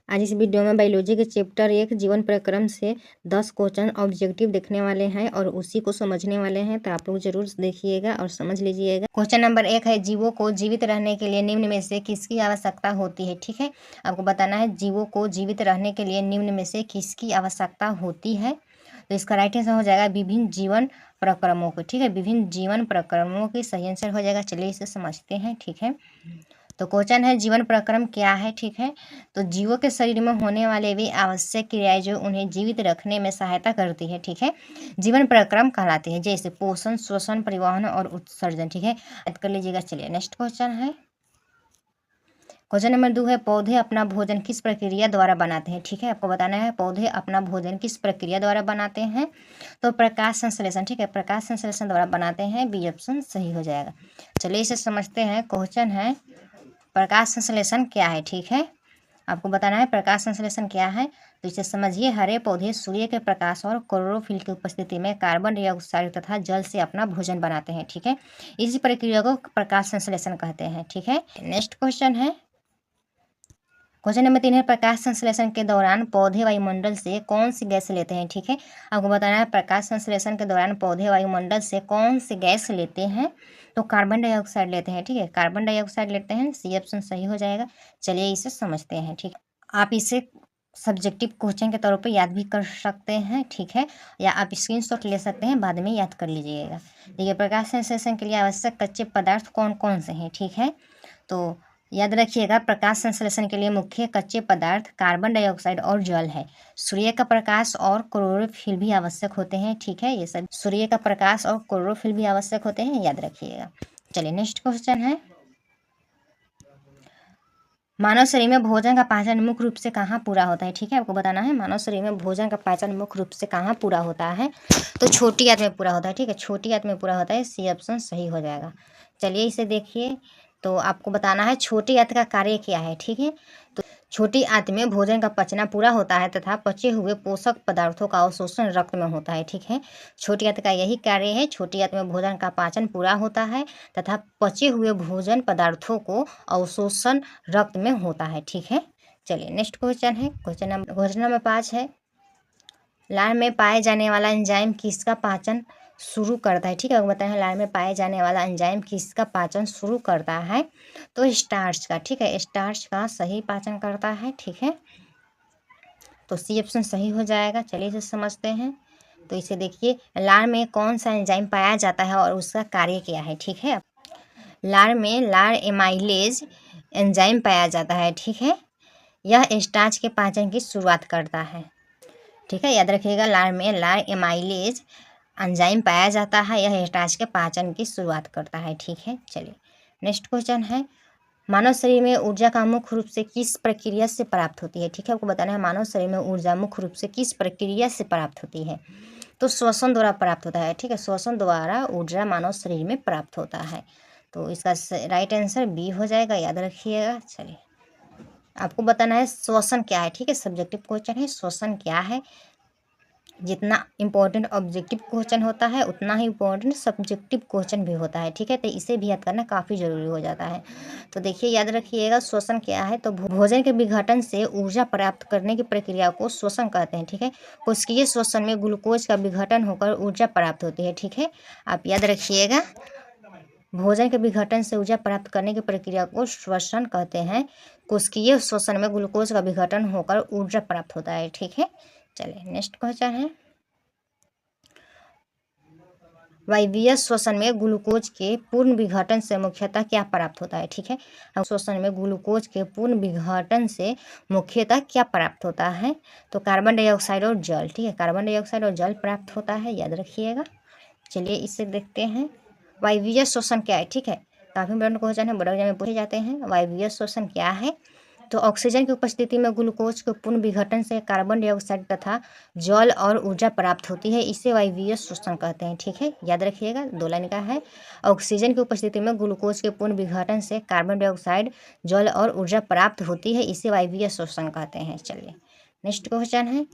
आज इस वीडियो में बायोलॉजी के चैप्टर 1 जीवन प्रक्रम से 10 क्वेश्चन ऑब्जेक्टिव देखने वाले हैं और उसी को समझने वाले हैं, तो आप लोग जरूर देखिएगा और समझ लीजिएगा। क्वेश्चन नंबर 1 है, जीवों को जीवित रहने के लिए निम्न में से किसकी आवश्यकता होती है। ठीक है, आपको बताना है जीवों को जीवित रहने के लिए निम्न में से किसकी आवश्यकता होती है। तो इसका राइट आंसर हो जाएगा विभिन्न जीवन प्रक्रमों को। ठीक है, विभिन्न जीवन प्रक्रमों की सही आंसर हो जाएगा। चलिए इसे समझते हैं। ठीक है, तो क्वेश्चन है जीवन प्रक्रम क्या है। ठीक है, तो जीवों के शरीर में होने वाले वे आवश्यक क्रियाएं जो उन्हें जीवित रखने में सहायता करती है, ठीक है, जीवन प्रक्रम कहलाती है, जैसे पोषण, श्वसन, परिवहन और उत्सर्जन। ठीक है, याद कर लीजिएगा। चलिए नेक्स्ट क्वेश्चन है, क्वेश्चन नंबर 2 है, पौधे अपना भोजन किस प्रक्रिया द्वारा बनाते हैं। ठीक है, आपको बताना है पौधे अपना भोजन किस प्रक्रिया द्वारा बनाते हैं। तो प्रकाश संश्लेषण। ठीक है, प्रकाश संश्लेषण द्वारा बनाते हैं। बी ऑप्शन सही हो जाएगा। चलिए इसे समझते हैं। क्वेश्चन है प्रकाश संश्लेषण क्या है। ठीक है, आपको बताना है प्रकाश संश्लेषण क्या है। तो इसे समझिए, हरे पौधे सूर्य के प्रकाश और क्लोरोफिल की उपस्थिति में कार्बन डाइऑक्साइड तथा जल से अपना भोजन बनाते हैं। ठीक है, इसी प्रक्रिया को प्रकाश संश्लेषण कहते हैं। ठीक है, नेक्स्ट क्वेश्चन है, क्वेश्चन नंबर 3 है, प्रकाश संश्लेषण के दौरान पौधे वायुमंडल से कौन सी गैस लेते हैं। ठीक है, आपको बताना है प्रकाश संश्लेषण के दौरान पौधे वायुमंडल से कौन सी गैस लेते हैं। तो कार्बन डाइऑक्साइड लेते हैं। ठीक है, कार्बन डाइऑक्साइड लेते हैं। सी ऑप्शन सही हो जाएगा। चलिए इसे समझते हैं। ठीक, आप इसे सब्जेक्टिव क्वेश्चन के तौर पर याद भी कर सकते हैं। ठीक है, या आप स्क्रीनशॉट ले सकते हैं, बाद में याद कर लीजिएगा। देखिए, प्रकाश संश्लेषण के लिए आवश्यक कच्चे पदार्थ कौन कौन से हैं। ठीक है, तो याद रखिएगा, प्रकाश संश्लेषण के लिए मुख्य कच्चे पदार्थ कार्बन डाइऑक्साइड और जल है। सूर्य का प्रकाश और क्लोरोफिल भी आवश्यक होते हैं। ठीक है, ये सब सूर्य का प्रकाश और क्लोरोफिल भी आवश्यक होते हैं, याद रखिएगा। चलिए नेक्स्ट क्वेश्चन है, मानव शरीर में भोजन का पाचन मुख्य रूप से कहाँ पूरा होता है। ठीक है, आपको बताना है मानव शरीर में भोजन का पाचन मुख्य रूप से कहाँ पूरा होता है। तो छोटी आंत में पूरा होता है। ठीक है, छोटी आंत में पूरा होता है। सी ऑप्शन सही हो जाएगा। चलिए इसे देखिए, तो आपको बताना है छोटी आंत का कार्य क्या है। ठीक है, तो छोटी आंत में भोजन का पचना पूरा होता है तथा पचे हुए पोषक पदार्थों का अवशोषण रक्त में होता है। ठीक है, छोटी आंत का यही कार्य है। छोटी आंत में भोजन का पाचन पूरा होता है तथा पचे हुए भोजन पदार्थों को अवशोषण रक्त में होता है। ठीक है, चलिए नेक्स्ट क्वेश्चन है, क्वेश्चन नंबर 5 है, लार में पाए जाने वाला एंजाइम किसका पाचन शुरू करता है। ठीक है, बताएं लार में पाए जाने वाला एंजाइम किसका पाचन शुरू करता है। तो स्टार्च का। ठीक है, स्टार्च का सही पाचन करता है। ठीक है, तो सी ऑप्शन सही हो जाएगा। चलिए इसे समझते हैं। तो इसे देखिए, लार में कौन सा एंजाइम पाया जाता है और उसका कार्य क्या है। ठीक है, लार में लार एमाइलेज एंजाइम पाया जाता है। ठीक है, यह स्टार्च के पाचन की शुरुआत करता है। ठीक है, याद रखिएगा, लार में लार एमाइलेज एंजाइम पाया जाता है, यह स्टार्च के पाचन की शुरुआत करता है। ठीक है, चलिए नेक्स्ट क्वेश्चन है, मानव शरीर में ऊर्जा का मुख्य रूप से किस प्रक्रिया से प्राप्त होती है। ठीक है, आपको बताना है मानव शरीर में ऊर्जा मुख्य रूप से किस प्रक्रिया से प्राप्त होती है। तो श्वसन द्वारा प्राप्त होता है। ठीक है, श्वसन द्वारा ऊर्जा मानव शरीर में प्राप्त होता है। तो इसका राइट आंसर बी हो जाएगा, याद रखिएगा। चलिए आपको बताना है श्वसन क्या है। ठीक है, सब्जेक्टिव क्वेश्चन है, श्वसन क्या है। जितना इम्पोर्टेंट ऑब्जेक्टिव क्वेश्चन होता है उतना ही इम्पोर्टेंट सब्जेक्टिव क्वेश्चन भी होता है। ठीक है, तो इसे भी याद करना काफ़ी ज़रूरी हो जाता है। तो देखिए, याद रखिएगा श्वसन क्या है। तो भोजन के विघटन से ऊर्जा प्राप्त करने की प्रक्रिया को श्वसन कहते हैं। ठीक है, कोशिकीय श्वसन में ग्लूकोज का विघटन होकर ऊर्जा प्राप्त होती है। ठीक है, आप याद रखिएगा, भोजन के विघटन से ऊर्जा प्राप्त करने की प्रक्रिया को श्वसन कहते हैं। कोशिकीय श्वसन में ग्लूकोज का विघटन होकर ऊर्जा प्राप्त होता है। ठीक है, चलिए नेक्स्ट क्वेश्चन है, वायवीय श्वसन में ग्लूकोज के पूर्ण विघटन से मुख्यतः क्या प्राप्त होता है। ठीक है, श्वसन में ग्लूकोज के पूर्ण विघटन से मुख्यतः क्या प्राप्त होता है। तो कार्बन डाइऑक्साइड और जल। ठीक है, कार्बन डाइऑक्साइड और जल प्राप्त होता है, याद रखिएगा। चलिए इसे देखते हैं, वायवीय श्वसन क्या है। ठीक है, काफ़ी इंपॉर्टेंट क्वेश्चन है, बड़े एग्जाम में पूछे जाते हैं। वायवीय श्वसन क्या है। तो ऑक्सीजन की उपस्थिति में ग्लूकोज के पूर्ण विघटन से कार्बन डाइऑक्साइड तथा जल और ऊर्जा प्राप्त होती है, इसे वायवीय श्वसन कहते हैं। ठीक है, याद रखिएगा, 2 लाइन का है। ऑक्सीजन की उपस्थिति में ग्लूकोज के पूर्ण विघटन से कार्बन डाइऑक्साइड, जल और ऊर्जा प्राप्त होती है, इसे वायवीय श्वसन कहते हैं। चलिए नेक्स्ट क्वेश्चन है,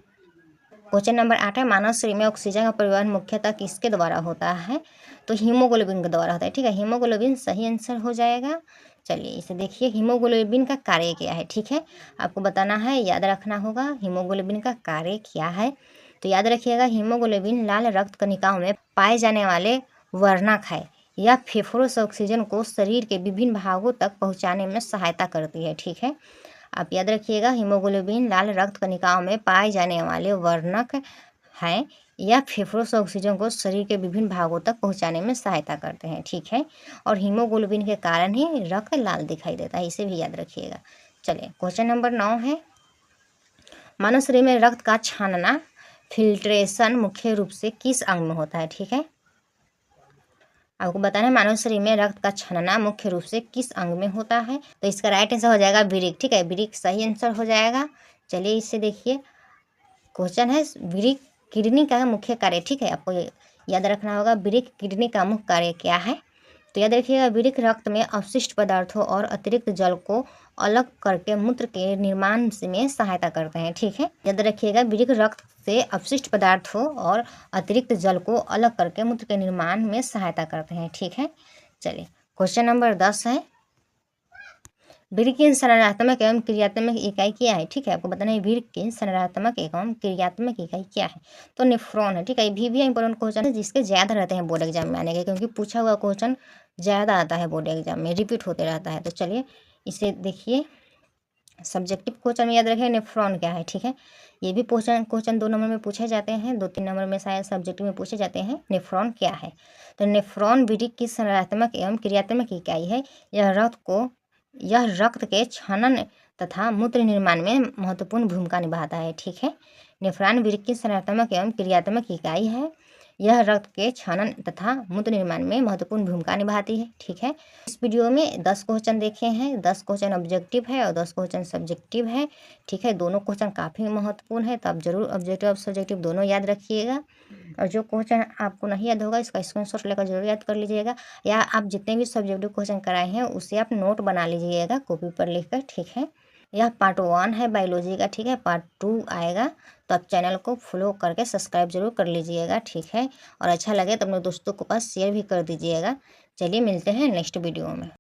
क्वेश्चन नंबर 8 है, मानव शरीर में ऑक्सीजन का परिवहन मुख्यतः किसके द्वारा होता है। तो हीमोग्लोबिन के द्वारा होता है। ठीक है, हीमोग्लोबिन सही आंसर हो जाएगा। चलिए इसे देखिए, हीमोग्लोबिन का कार्य क्या है, ठीक है, आपको बताना है, याद रखना होगा हीमोग्लोबिन का कार्य क्या है। तो याद रखिएगा, हीमोग्लोबिन लाल रक्त कणिकाओं में पाए जाने वाले वर्णक है। यह फेफड़ों से ऑक्सीजन को शरीर के विभिन्न भागों तक पहुंचाने में सहायता करती है, ठीक है। आप याद रखिएगा, हीमोग्लोबिन लाल रक्त कणिकाओं में पाए जाने वाले वर्णक हैं। यह फेफड़ों से ऑक्सीजन को शरीर के विभिन्न भागों तक पहुंचाने में सहायता करते हैं, ठीक है। और हीमोग्लोबिन के कारण ही रक्त लाल दिखाई देता है, इसे भी याद रखिएगा। चलिए क्वेश्चन नंबर 9 है, मानव शरीर में रक्त का छानना फिल्ट्रेशन मुख्य रूप से किस अंग में होता है, ठीक है। आपको बताना है, मानव शरीर में रक्त का छानना मुख्य रूप से किस अंग में होता है। तो इसका राइट आंसर हो जाएगा वृक्क, ठीक है, वृक्क सही आंसर हो जाएगा। चलिए इससे देखिए, क्वेश्चन है वृक्क किडनी का मुख्य कार्य, ठीक है, आपको याद रखना होगा वृक्क किडनी का मुख्य कार्य क्या है। तो याद रखिएगा, वृक्क रक्त में अवशिष्ट पदार्थों और अतिरिक्त जल को अलग करके मूत्र के निर्माण में सहायता करते हैं, ठीक है। याद रखिएगा, वृक्क रक्त से अपशिष्ट पदार्थों और अतिरिक्त जल को अलग करके मूत्र के निर्माण में सहायता करते हैं, ठीक है। चलिए क्वेश्चन नंबर 10 है, वृक्क की संरचनात्मक एवं क्रियात्मक इकाई क्या है, ठीक है, आपको बताना है वृक्क की संरचनात्मक एवं क्रियात्मक इकाई क्या है। तो नेफ्रॉन है, ठीक है, ये भी इंपॉर्टेंट क्वेश्चन है जिसके ज़्यादा रहते हैं बोर्ड एग्जाम में आने के, क्योंकि पूछा हुआ क्वेश्चन ज़्यादा आता है बोर्ड एग्जाम में, रिपीट होते रहता है। तो चलिए इसे देखिए, सब्जेक्टिव क्वेश्चन में याद रखें नेफ्रॉन क्या है, ठीक है, ये भी क्वेश्चन 2 नंबर में पूछे जाते हैं, 2-3 नंबर में शायद सब्जेक्टिव में पूछे जाते हैं, नेफ्रॉन क्या है। तो नेफ्रॉन वृक्क की संरचनात्मक एवं क्रियात्मक इकाई है। यह रक्त के छनन तथा मूत्र निर्माण में महत्वपूर्ण भूमिका निभाता है, ठीक है। नेफ्रॉन वृक्क की संरचनात्मक एवं क्रियात्मक इकाई है। यह रक्त के छनन तथा मूत्र निर्माण में महत्वपूर्ण भूमिका निभाती है, ठीक है। इस वीडियो में 10 क्वेश्चन देखे हैं, 10 क्वेश्चन ऑब्जेक्टिव है और 10 क्वेश्चन सब्जेक्टिव है, ठीक है। दोनों क्वेश्चन काफ़ी महत्वपूर्ण है, तो आप जरूर ऑब्जेक्टिव और सब्जेक्टिव दोनों याद रखिएगा। और जो क्वेश्चन आपको नहीं याद होगा इसका स्क्रीनशॉट लेकर जरूर याद कर लीजिएगा, या आप जितने भी सब्जेक्टिव क्वेश्चन कराए हैं उसे आप नोट बना लीजिएगा कॉपी पर लिखकर, ठीक है। यह पार्ट 1 है बायोलॉजी का, ठीक है, पार्ट 2 आएगा। तो आप चैनल को फॉलो करके सब्सक्राइब जरूर कर लीजिएगा, ठीक है। और अच्छा लगे तो अपने दोस्तों के पास शेयर भी कर दीजिएगा। चलिए मिलते हैं नेक्स्ट वीडियो में।